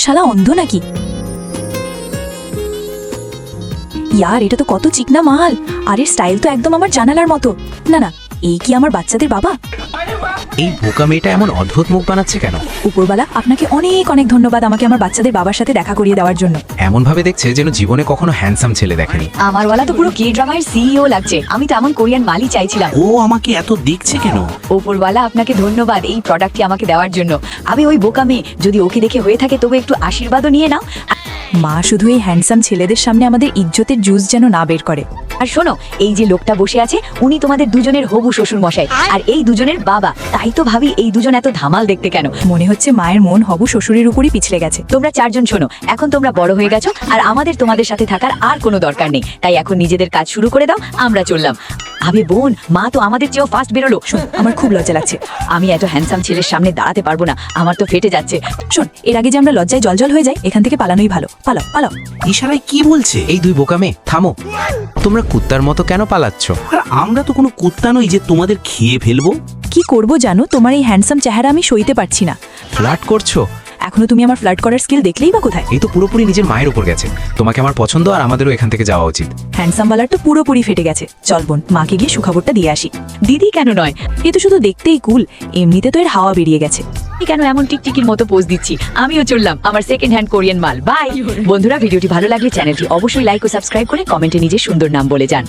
শালা অন্ধ নাকি? ইয়ার, এটা তো কত চিকনা মাল, আর এর স্টাইল তো একদম আমার জানালার মতো। না না, এই কি আমার বাচ্চাদের বাবা? এই বোকা মেয়েটা এমন অদ্ভুত মুখ বানাচ্ছে কেন? উপরওয়ালা, আপনাকে অনেক অনেক ধন্যবাদ আমাকে আমার বাচ্চাদের বাবার সাথে দেখা করিয়ে দেওয়ার জন্য। এমন ভাবে দেখছে যেন জীবনে কখনো হ্যান্ডসাম ছেলে দেখেনি। আমার ওয়ালা তো পুরো কে ড্রামার সিইও লাগছে। আমি তো এমন কোরিয়ান মালই চাইছিলাম। ও আমাকে এত দেখছে কেন? ওপরওয়ালা আপনাকে ধন্যবাদ এই প্রোডাক্টটি আমাকে দেওয়ার জন্য। আমি ওই বোকা মেয়ে, যদি ওকে দেখে হয়ে থাকে তবে একটু আশীর্বাদও নিয়ে নাও। মা শুধু এই হ্যান্ডসাম ছেলেদের সামনে আমাদের ইজ্জতের জুস যেন না বের করে। আর শোনো, এই যে লোকটা বসে আছে উনি তোমাদের দুজনের হবু শ্বশুর মশাই, আর এই দুজনের বাবা। তাই তো ভাবি এই দুজন এত ধামাল দেখতে কেন। মনে হচ্ছে মায়ের মন হবু শ্বশুরের উপরই পিছলে গেছে। তোমরা চারজন শোনো, এখন তোমরা বড় হয়ে গেছো আর আমাদের তোমাদের সাথে থাকার আর কোনো দরকার নেই। তাই এখন নিজেদের কাজ শুরু করে দাও, আমরা চললাম। আবে বোন, মা তো আমাদের চেয়েও ফাস্ট বেরোলো। শোন, আমার খুব লজ্জা লাগছে। আমি এত হ্যান্ডসাম ছেলের সামনে দাঁড়াতে পারবো না, আমার তো ফেটে যাচ্ছে। শোন, এর আগে যে আমরা লজ্জায় জলজল হয়ে যাই, এখান থেকে পালানোই ভালো। পালাও পালাও। ইশারায় কি বলছে? এই দুই বোকা মেয়ে থামো। তোমরা কুত্তার মতো কেন পালাচ্ছ? আর আমরা তো কোনো কুত্তা নই যে তোমাদের খেয়ে ফেলবো। কি করব জানো, তোমার এই হ্যান্ডসাম চেহারা আমি সইতে পারছি না। ফ্লার্ট করছো? এখনো তুমি আমার ফ্লার্ট করার স্কিল দেখলেই বা কোথায়? এই তো পুরোপুরি নিজের মায়ের উপর গেছে। তোমাকে আমার পছন্দ, আর আমাদেরও এখান থেকে যাওয়া উচিত। হ্যান্ডসাম বালার তো পুরোপুরি ফেটে গেছে। চল বোন, মাকে গিয়ে সুখবরটা দিয়ে আসি। দিদি কেন নয়, এ তো শুধু দেখতেই কুল, এমনিতে তো এর হাওয়া বেরিয়ে গেছে। আমি কেন এমন টিকটিকির মতো পোজ দিচ্ছি? আমিও চললাম আমার সেকেন্ড হ্যান্ড কোরিয়ান মাল। বাই বন্ধুরা, ভিডিওটি ভালো লাগলে চ্যানেলটি অবশ্যই লাইক ও সাবস্ক্রাইব করে কমেন্টে নিজের সুন্দর নাম বলে যান।